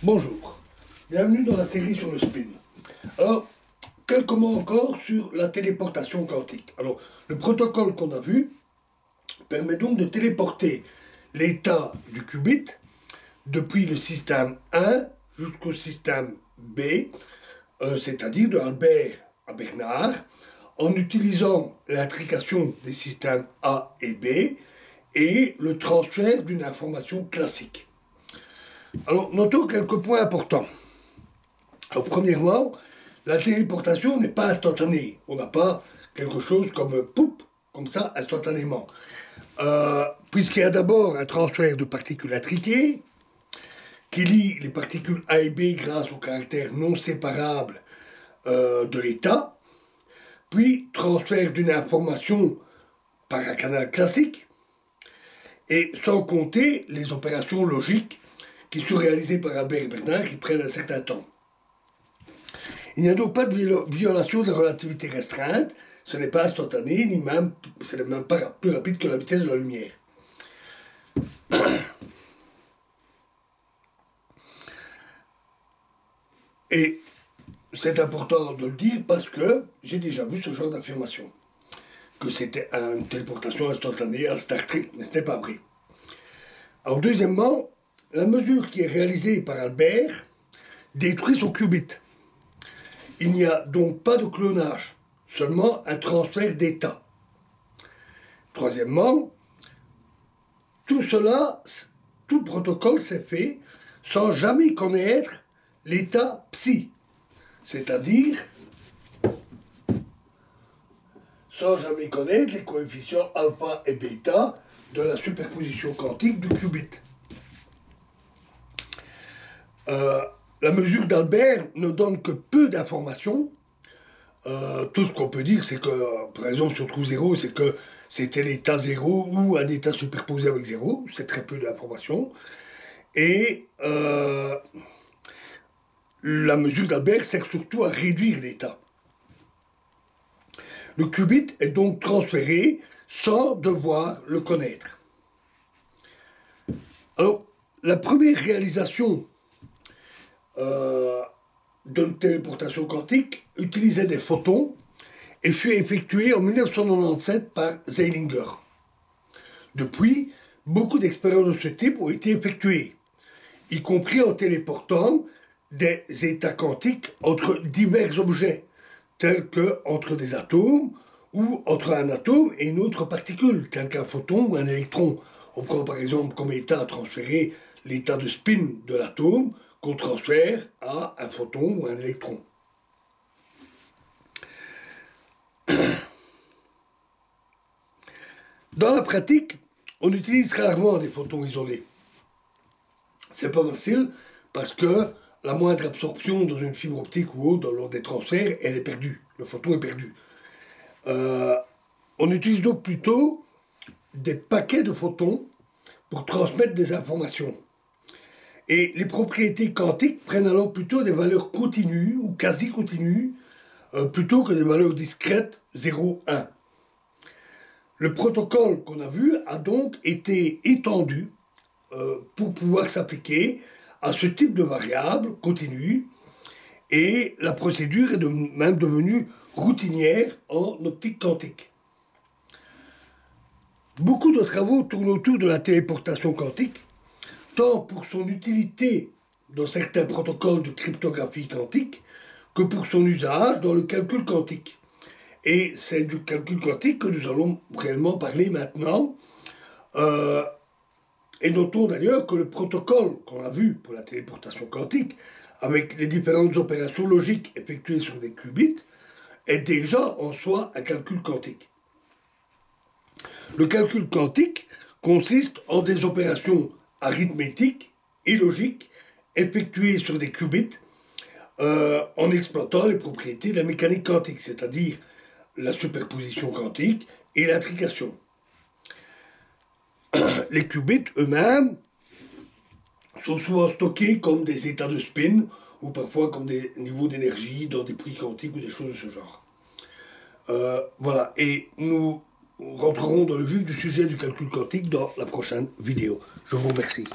Bonjour, bienvenue dans la série sur le spin. Alors, quelques mots encore sur la téléportation quantique. Alors, le protocole qu'on a vu permet donc de téléporter l'état du qubit depuis le système 1 jusqu'au système B, c'est-à-dire de Albert à Bernard, en utilisant l'intrication des systèmes A et B et le transfert d'une information classique. Alors, notons quelques points importants. Alors, premièrement, la téléportation n'est pas instantanée. On n'a pas quelque chose comme poup, comme ça, instantanément. Puisqu'il y a d'abord un transfert de particules intriquées qui lie les particules A et B grâce au caractère non séparable de l'état, puis transfert d'une information par un canal classique, et sans compter les opérations logiques qui sont réalisées par Albert et Bernard qui prennent un certain temps. Il n'y a donc pas de violation de la relativité restreinte, ce n'est pas instantané, ni même, ce n'est même pas plus rapide que la vitesse de la lumière. Et c'est important de le dire parce que j'ai déjà vu ce genre d'affirmation, que c'était une téléportation instantanée à Star Trek, mais ce n'est pas vrai. Alors deuxièmement, la mesure qui est réalisée par Albert détruit son qubit. Il n'y a donc pas de clonage, seulement un transfert d'état. Troisièmement, tout le protocole s'est fait sans jamais connaître l'état psi, c'est-à-dire sans jamais connaître les coefficients alpha et bêta de la superposition quantique du qubit. La mesure d'Albert ne donne que peu d'informations. Tout ce qu'on peut dire, c'est que, par exemple, sur trou 0, c'est que c'était l'état 0 ou un état superposé avec 0. C'est très peu d'informations. Et la mesure d'Albert sert surtout à réduire l'état. Le qubit est donc transféré sans devoir le connaître. Alors, la première réalisation d'une téléportation quantique utilisait des photons et fut effectuée en 1997 par Zeilinger. Depuis, beaucoup d'expériences de ce type ont été effectuées, y compris en téléportant des états quantiques entre divers objets, tels que entre des atomes ou entre un atome et une autre particule, tel qu'un photon ou un électron. On prend par exemple comme état à transférer l'état de spin de l'atome qu'on transfère à un photon ou un électron. Dans la pratique, on utilise rarement des photons isolés. C'est pas facile parce que la moindre absorption dans une fibre optique ou autre lors des transferts, elle est perdue. Le photon est perdu. On utilise donc plutôt des paquets de photons pour transmettre des informations. Et les propriétés quantiques prennent alors plutôt des valeurs continues ou quasi continues plutôt que des valeurs discrètes 0, 1. Le protocole qu'on a vu a donc été étendu pour pouvoir s'appliquer à ce type de variables continues et la procédure est même devenue routinière en optique quantique. Beaucoup de travaux tournent autour de la téléportation quantique, tant pour son utilité dans certains protocoles de cryptographie quantique que pour son usage dans le calcul quantique. Et c'est du calcul quantique que nous allons réellement parler maintenant. Et notons d'ailleurs que le protocole qu'on a vu pour la téléportation quantique, avec les différentes opérations logiques effectuées sur des qubits, est déjà en soi un calcul quantique. Le calcul quantique consiste en des opérations arithmétiques et logiques effectuées sur des qubits en exploitant les propriétés de la mécanique quantique, c'est-à-dire la superposition quantique et l'intrication. Les qubits eux-mêmes sont souvent stockés comme des états de spin ou parfois comme des niveaux d'énergie dans des puits quantiques ou des choses de ce genre. Voilà, et nous rentrerons dans le vif du sujet du calcul quantique dans la prochaine vidéo. Je vous remercie.